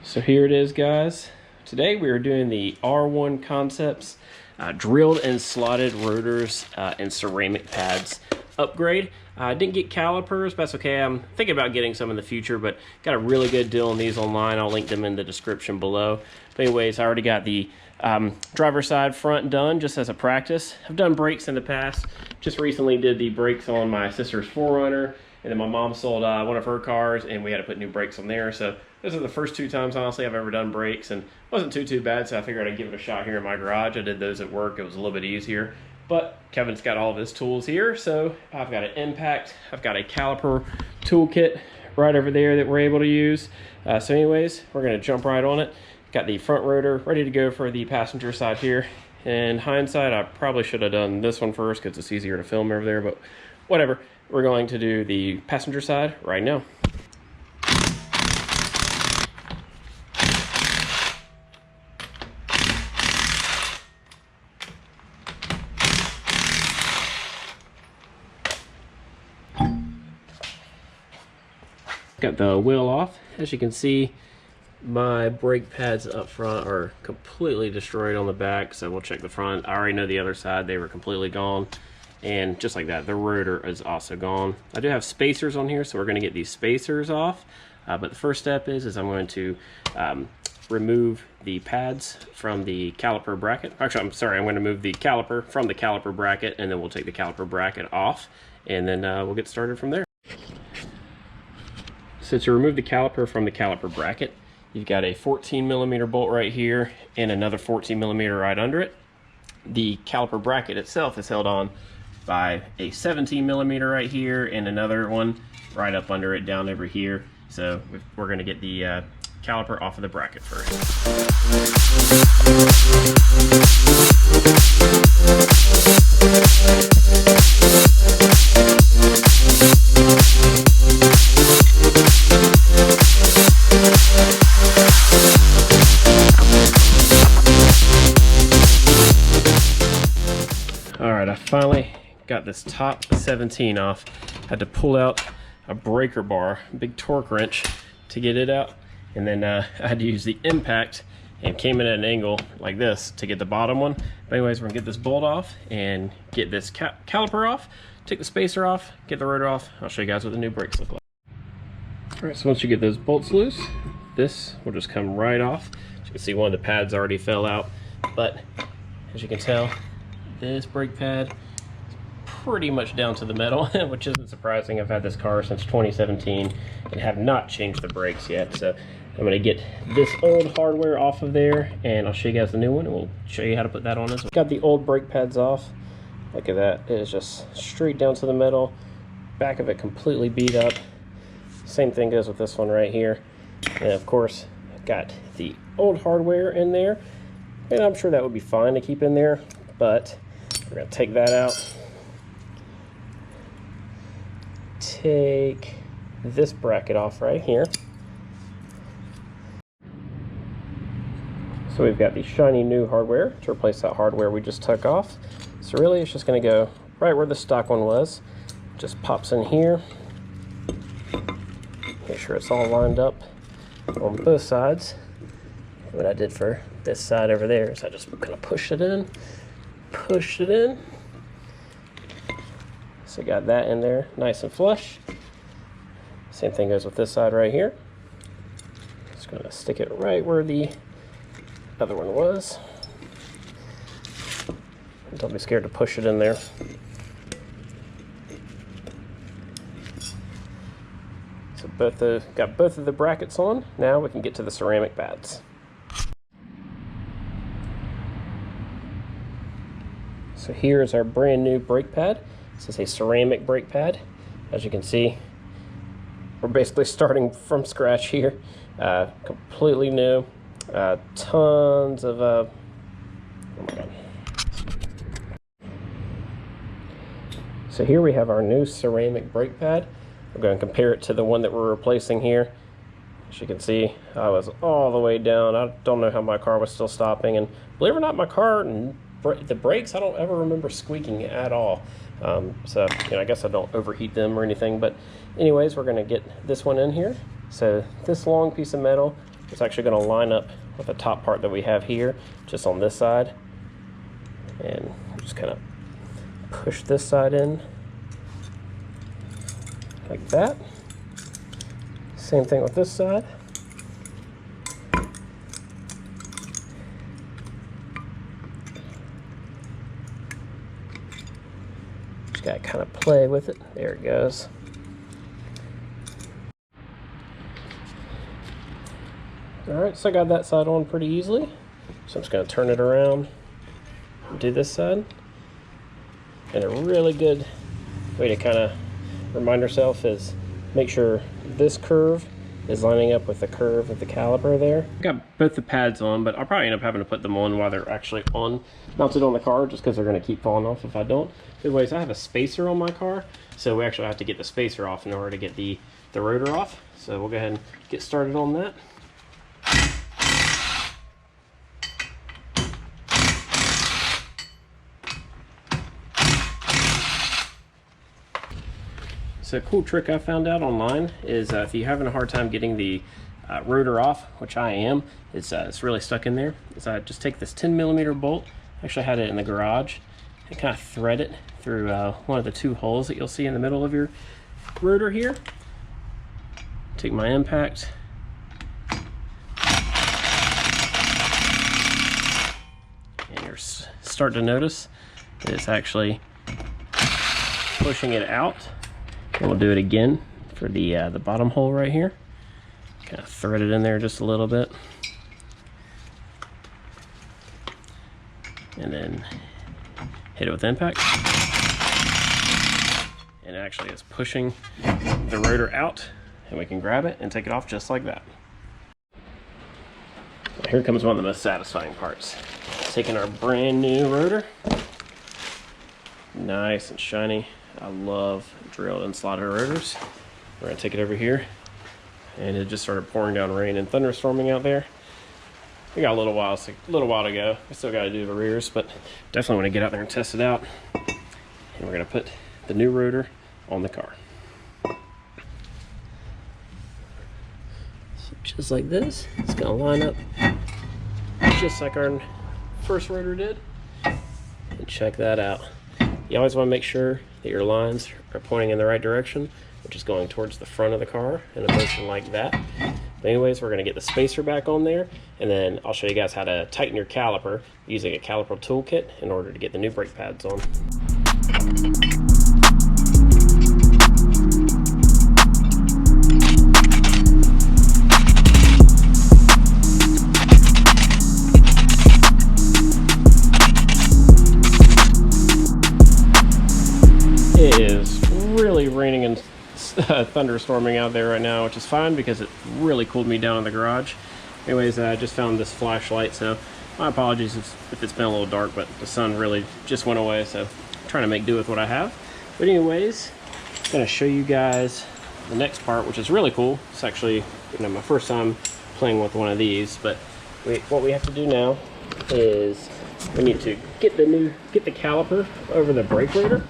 So here it is, guys. Today we are doing the R1 Concepts drilled and slotted rotors and ceramic pads upgrade. I didn't get calipers, but that's okay. I'm thinking about getting some in the future, but got a really good deal on these online. I'll link them in the description below. But anyways, I already got the driver's side front done just as a practice. I've done brakes in the past. Just recently did the brakes on my sister's 4Runner, and then my mom sold one of her cars, and we had to put new brakes on there. So those are the first two times, honestly, I've ever done brakes, and it wasn't too bad, so I figured I'd give it a shot here in my garage. I did those at work. It was a little bit easier. But Kevin's got all of his tools here, so I've got an impact, I've got a caliper toolkit right over there that we're able to use. So anyways, we're gonna jump right on it. Got the front rotor ready to go for the passenger side here. In hindsight, I probably should have done this one first because it's easier to film over there, but whatever. We're going to do the passenger side right now. Got the wheel off. As you can see, my brake pads up front are completely destroyed on the back, so we'll check the front. I already know the other side, they were completely gone. And just like that, the rotor is also gone. I do have spacers on here, so we're gonna get these spacers off. But the first step is I'm going to remove the pads from the caliper bracket. Actually, I'm sorry, I'm gonna move the caliper from the caliper bracket, and then we'll take the caliper bracket off, and then we'll get started from there. So to remove the caliper from the caliper bracket, you've got a 14mm bolt right here and another 14mm right under it. The caliper bracket itself is held on by a 17mm right here and another one right up under it down over here. So we're going to get the caliper off of the bracket first. Alright, I finally got this top 17 off. Had to pull out a breaker bar, big torque wrench to get it out, and then I had to use the impact and came in at an angle like this to get the bottom one. But anyways, we're gonna get this bolt off and get this caliper off, take the spacer off, get the rotor off. I'll show you guys what the new brakes look like. Alright, so once you get those bolts loose, this will just come right off. As you can see, one of the pads already fell out, but as you can tell, this brake pad is pretty much down to the metal, which isn't surprising. I've had this car since 2017 and have not changed the brakes yet. So I'm going to get this old hardware off of there, and I'll show you guys the new one, and we'll show you how to put that on as well. Got the old brake pads off. Look at that. It is just straight down to the metal. Back of it completely beat up. Same thing goes with this one right here. And of course, I've got the old hardware in there, and I'm sure that would be fine to keep in there, but we're going to take that out. Take this bracket off right here. So we've got the shiny new hardware to replace that hardware we just took off. So really it's just going to go right where the stock one was. Just pops in here. Make sure it's all lined up on both sides. What I did for this side over there is I just kind of pushed it in. So got that in there nice and flush. Same thing goes with this side right here. Just gonna stick it right where the other one was. Don't be scared to push it in there. So got both of the brackets on. Now we can get to the ceramic pads. So here is our brand new brake pad. This is a ceramic brake pad. As you can see, we're basically starting from scratch here. Completely new. Tons of, oh my God. So here we have our new ceramic brake pad. We're going to compare it to the one that we're replacing here. As you can see, I was all the way down. I don't know how my car was still stopping, and believe it or not, my car, the brakes, I don't ever remember squeaking at all. So, you know, I guess I don't overheat them or anything, but anyways, we're going to get this one in here. So this long piece of metal It's actually going to line up with the top part that we have here, just on this side. And just kind of push this side in like that. Same thing with this side. Just gotta kind of play with it. There it goes. Alright, so I got that side on pretty easily. So I'm just gonna turn it around and do this side. And a really good way to kind of remind ourselves is make sure this curve is lining up with the curve of the caliper there. I got both the pads on, but I'll probably end up having to put them on while they're actually mounted on the car, just because they're going to keep falling off if I don't. Anyways, I have a spacer on my car, so we actually have to get the spacer off in order to get the rotor off. So we'll go ahead and get started on that. So a cool trick I found out online is if you're having a hard time getting the rotor off, which I am, it's really stuck in there, is I just take this 10mm bolt, actually had it in the garage, and kind of thread it through one of the two holes that you'll see in the middle of your rotor here. Take my impact, and you're starting to notice that it's actually pushing it out. And we'll do it again for the bottom hole right here. Kind of thread it in there just a little bit. And then hit it with impact. And it actually is pushing the rotor out, and we can grab it and take it off just like that. Here comes one of the most satisfying parts. Taking our brand new rotor. Nice and shiny. I love drilled and slotted rotors. We're gonna take it over here, and it just started pouring down rain and thunderstorming out there. We got a little while to go. We still got to do the rears, but definitely want to get out there and test it out. And we're gonna put the new rotor on the car. So just like this, it's gonna line up just like our first rotor did. And check that out. You always want to make sure that your lines are pointing in the right direction, which is going towards the front of the car in a motion like that. But anyways, we're going to get the spacer back on there, and then I'll show you guys how to tighten your caliper using a caliper toolkit in order to get the new brake pads on. It is really raining and thunderstorming out there right now, which is fine because it really cooled me down in the garage. Anyways, I just found this flashlight, so my apologies if it's been a little dark, but the sun really just went away, so I'm trying to make do with what I have. But anyways, I'm going to show you guys the next part, which is really cool. It's actually my first time playing with one of these, but what we have to do now is we need to get the caliper over the brake rotor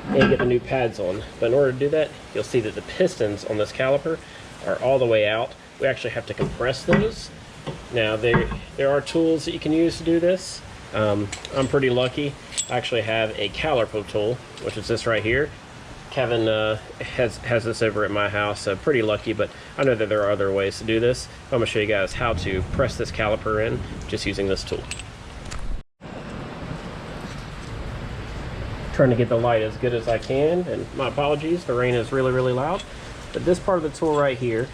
and get the new pads on. But in order to do that, you'll see that the pistons on this caliper are all the way out. We actually have to compress those. Now there are tools that you can use to do this. I'm pretty lucky. I actually have a Caliper tool, which is this right here. Kevin has this over at my house, so pretty lucky, but I know that there are other ways to do this. I'm going to show you guys how to press this caliper in just using this tool. Trying to get the light as good as I can, and my apologies, the rain is really loud. But this part of the tool right here,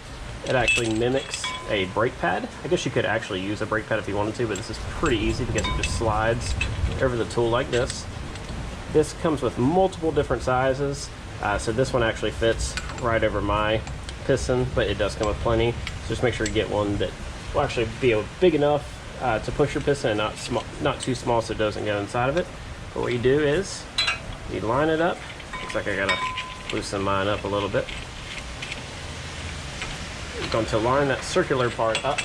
it actually mimics a brake pad. I guess you could actually use a brake pad if you wanted to, but this is pretty easy because it just slides over the tool like this. This comes with multiple different sizes, so this one actually fits right over my piston, but it does come with plenty. So just make sure you get one that will actually be big enough to push your piston and not too small so it doesn't go inside of it. But what you do is you line it up. Looks like I gotta loosen mine up a little bit. You're going to line that circular part up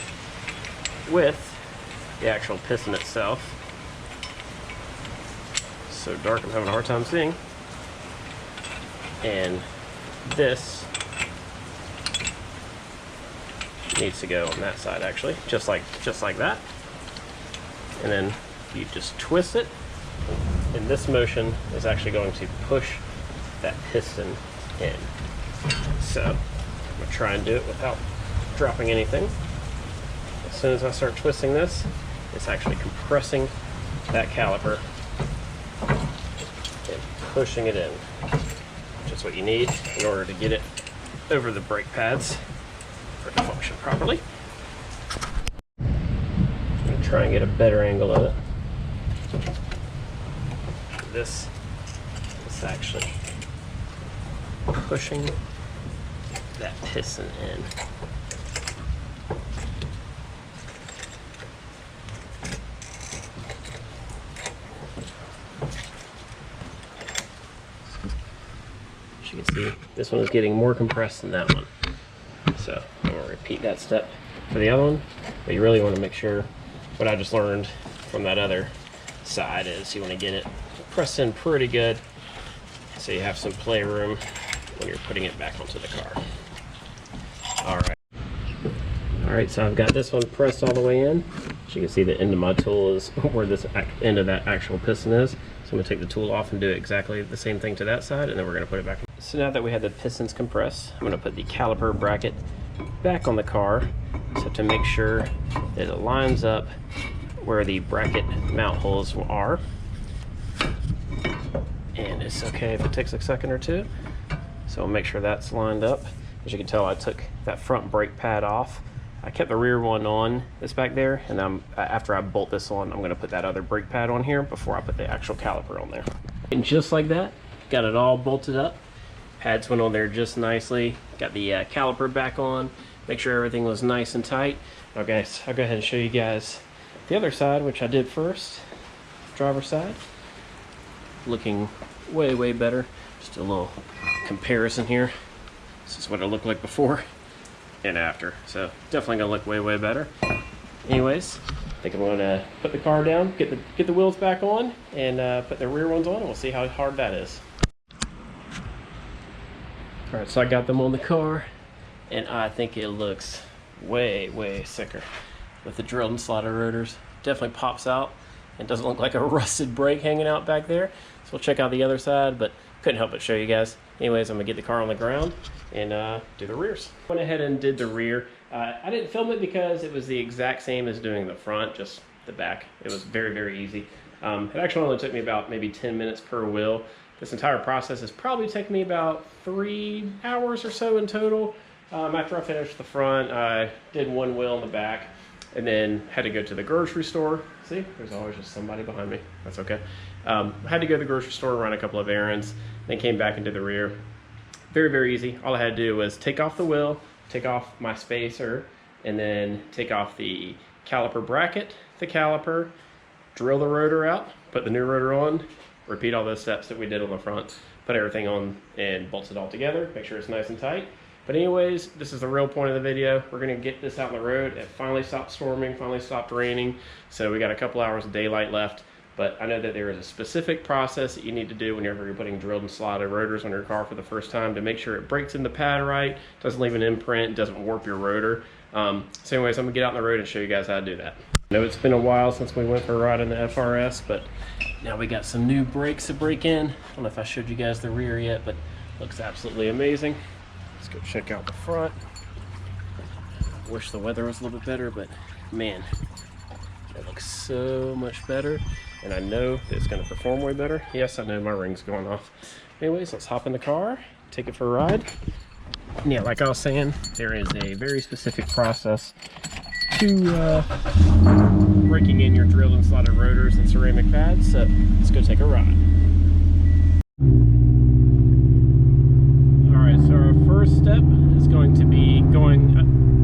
with the actual piston itself. So dark, I'm having a hard time seeing. And this needs to go on that side actually, just like that. And then you just twist it, and this motion is actually going to push that piston in. So I'm gonna try and do it without dropping anything. As soon as I start twisting this, it's actually compressing that caliper and pushing it in, which is what you need in order to get it over the brake pads for it to function properly. I'm going to try and get a better angle of it. This is actually pushing that piston in. As you can see, this one is getting more compressed than that one. So I'm going to repeat that step for the other one, but you really want to make sure, what I just learned from that other side is you want to get it pressed in pretty good so you have some play room when you're putting it back onto the car. Alright, so I've got this one pressed all the way in. As you can see, the end of my tool is where this end of that actual piston is. So I'm going to take the tool off and do exactly the same thing to that side, and then we're going to put it back. So now that we have the pistons compressed, I'm going to put the caliper bracket back on the car, so to make sure that it lines up where the bracket mount holes are. And it's okay if it takes a second or two. So I'll make sure that's lined up. As you can tell, I took that front brake pad off. I kept the rear one on, this back there, and after I bolt this on, I'm going to put that other brake pad on here before I put the actual caliper on there. And just like that, got it all bolted up. Pads went on there just nicely. Got the caliper back on. Make sure everything was nice and tight. Okay, so I'll go ahead and show you guys the other side, which I did first. Driver's side. Looking way better. Just a little comparison here. This is what it looked like before and after. So definitely gonna look way better. Anyways, I think I'm gonna put the car down, get the wheels back on, and put the rear ones on, and we'll see how hard that is. All right, so I got them on the car, and I think it looks way sicker with the drilled and slotted rotors. Definitely pops out and doesn't look like a rusted brake hanging out back there. So we'll check out the other side, but couldn't help but show you guys. Anyways, I'm gonna get the car on the ground and do the rears. Went ahead and did the rear. I didn't film it because it was the exact same as doing the front, just the back. It was very easy. It actually only took me about maybe 10 minutes per wheel. This entire process has probably taken me about 3 hours or so in total. After I finished the front, I did one wheel in the back, and then had to go to the grocery store. See, there's always just somebody behind me. That's okay. I had to go to the grocery store, run a couple of errands, then came back and did the rear. Very easy. All I had to do was take off the wheel, take off my spacer, and then take off the caliper bracket, the caliper, drill the rotor out, put the new rotor on, repeat all those steps that we did on the front, put everything on and bolt it all together, make sure it's nice and tight. But anyways, this is the real point of the video. We're gonna get this out on the road. It finally stopped storming, finally stopped raining. So we got a couple hours of daylight left. But I know that there is a specific process that you need to do whenever you're putting drilled and slotted rotors on your car for the first time to make sure it breaks in the pad right, doesn't leave an imprint, doesn't warp your rotor. So anyways, I'm gonna get out on the road and show you guys how to do that. I know it's been a while since we went for a ride in the FRS, but now we got some new brakes to break in. I don't know if I showed you guys the rear yet, but looks absolutely amazing. Let's go check out the front. Wish the weather was a little bit better, but man, it looks so much better. And I know that it's going to perform way better. Yes, I know my ring's going off. Anyways, let's hop in the car, take it for a ride. And yeah, like I was saying, there is a very specific process to breaking in your drilled and slotted rotors and ceramic pads. So let's go take a ride. Alright, so our first step is going to be going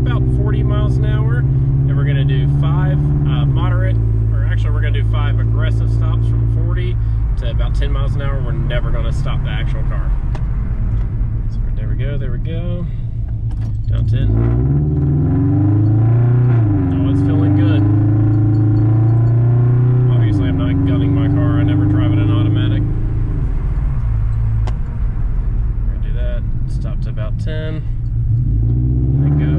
about 40 miles an hour. And we're going to do 5 moderate, or actually we're going to do 5 aggressive stops from 40 to about 10 miles an hour. We're never going to stop the actual car. So there we go, down 10. Oh, it's feeling good. Obviously I'm not gunning my car, I never drive it in automatic. We're going to do that, stop to about 10. There we go.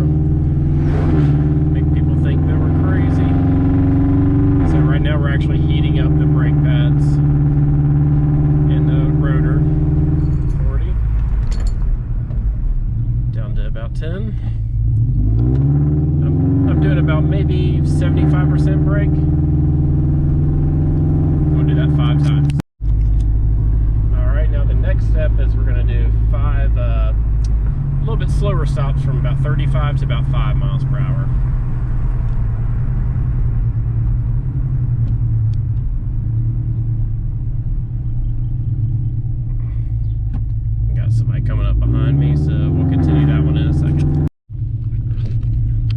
we're actually heating up the brake pads in the rotor. 40 down to about 10. I'm doing about maybe 75% brake. We'll do that 5 times. All right, now the next step is we're going to do 5 a little bit slower stops from about 35 to about 5 miles per hour. Somebody coming up behind me, so we'll continue that one in a second.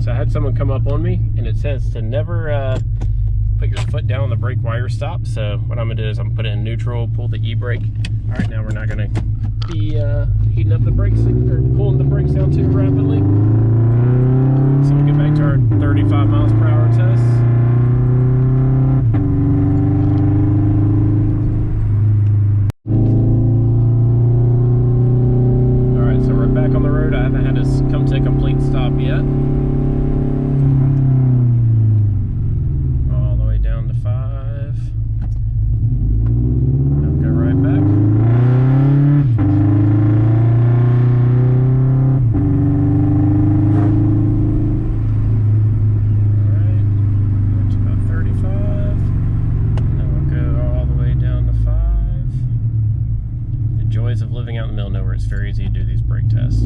So I had someone come up on me, and it says to never put your foot down on the brake while you're stopped. So what I'm gonna do is I'm gonna put it in neutral, pull the e-brake. All right, now we're not gonna be heating up the brakes or pulling the brakes down too rapidly. So we'll get back to our 35 miles per hour test. Back on the road. I haven't had us come to a complete stop yet. All the way down to 5. I'll go right back. Alright, went to about 35. And then we'll go all the way down to 5. The joys of living out in the middle of nowhere. It's very easy to do these brake tests.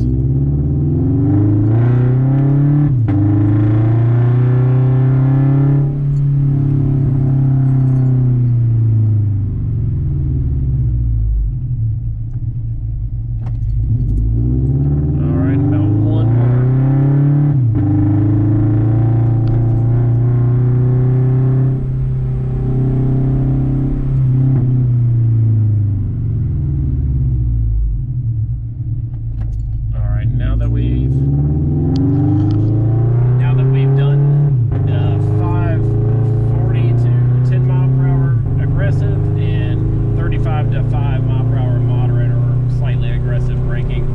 Now that we've done the 540 to 10 mile per hour aggressive and 35 to 5 mile per hour moderate or slightly aggressive braking,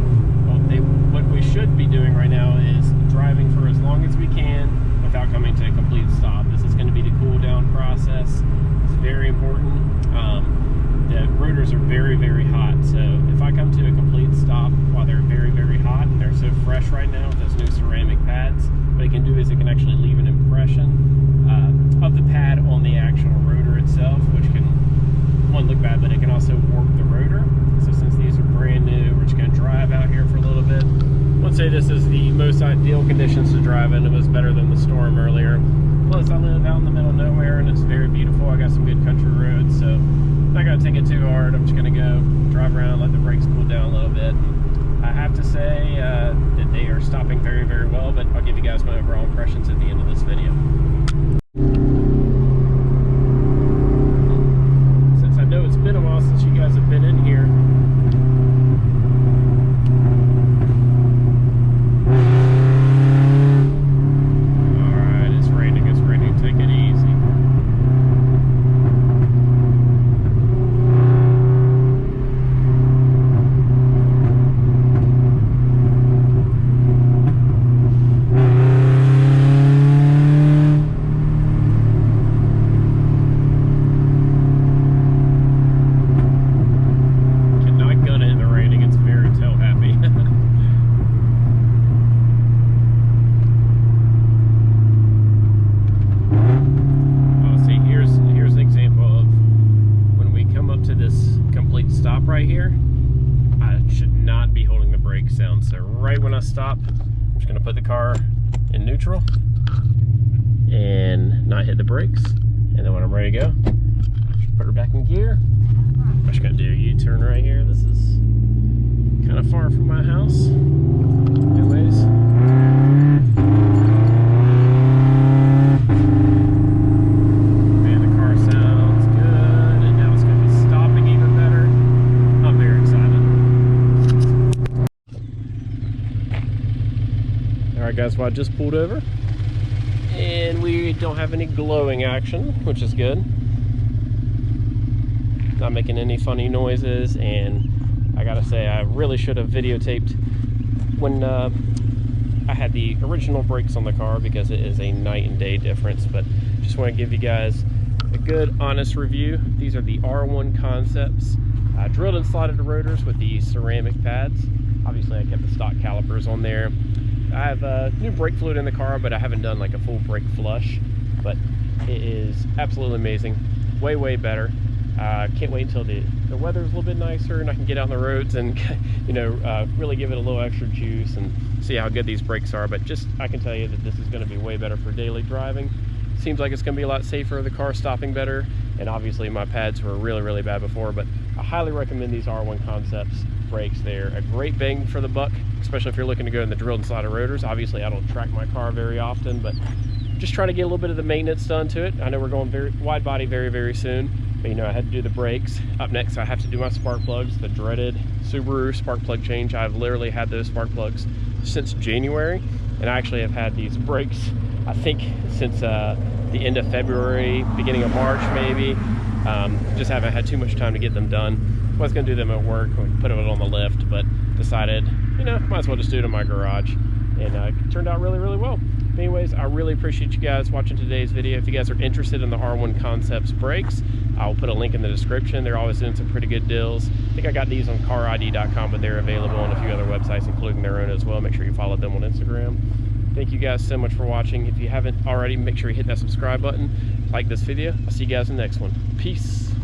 what we should be doing right now is driving for as long as we can without coming to a complete stop. This is going to be the cool down process. It's very important. The rotors are very, very hot, so if I come to a complete stop while they're very, very hot, and they're so fresh right now with those new ceramic pads, what it can do is it can actually leave an impression of the pad on the actual rotor itself, which can, one, look bad, but it can also warp the rotor. So since these are brand new, we're just going to drive out here for a little bit. I would say this is the most ideal conditions to drive in. It was better than the storm earlier. Plus, I live out in the middle of nowhere, and it's very beautiful. I got some good country roads, so I'm not going to take it too hard. I'm just going to go drive around, let the brakes cool down a little bit. I have to say that they are stopping very, very well, but I'll give you guys my overall impressions at the end of this video. Since I know it's been a while since you guys have been in here, alright, it's raining, take it easy. Right here, I should not be holding the brakes down. So right when I stop, I'm just going to put the car in neutral and not hit the brakes. And then when I'm ready to go, just put her back in gear. I'm just going to do a U-turn right here. This is kind of far from my house. Anyways. Alright guys, well I just pulled over and we don't have any glowing action, which is good. Not making any funny noises, and I gotta say I really should have videotaped when I had the original brakes on the car, because it is a night and day difference. But just want to give you guys a good honest review. These are the R1 Concepts drilled and slotted rotors with the ceramic pads. Obviously I kept the stock calipers on there. I have new brake fluid in the car, but I haven't done like a full brake flush, but it is absolutely amazing. Way better. Can't wait until the weather's a little bit nicer and I can get out on the roads and really give it a little extra juice and see how good these brakes are. But just I can tell you that this is going to be way better for daily driving. Seems like it's going to be a lot safer, the car stopping better, and obviously my pads were really bad before, but I highly recommend these R1 Concepts brakes. They're a great bang for the buck, especially if you're looking to go in the drilled and slotted rotors. Obviously I don't track my car very often, but just trying to get a little bit of the maintenance done to it. I know we're going very wide body very soon, but I had to do the brakes. Up next I have to do my spark plugs, the dreaded Subaru spark plug change. I've literally had those spark plugs since January, and I actually have had these brakes I think since the end of February, beginning of March maybe. Just haven't had too much time to get them done. I was gonna do them at work, put it on the lift, but decided, might as well just do it in my garage, and it turned out really well. But anyways, I really appreciate you guys watching today's video. If you guys are interested in the R1 Concepts brakes, I'll put a link in the description. They're always doing some pretty good deals. I think I got these on carid.com, but they're available on a few other websites, including their own as well. Make sure you follow them on Instagram. Thank you guys so much for watching. If you haven't already, make sure you hit that subscribe button, like this video. I'll see you guys in the next one. Peace.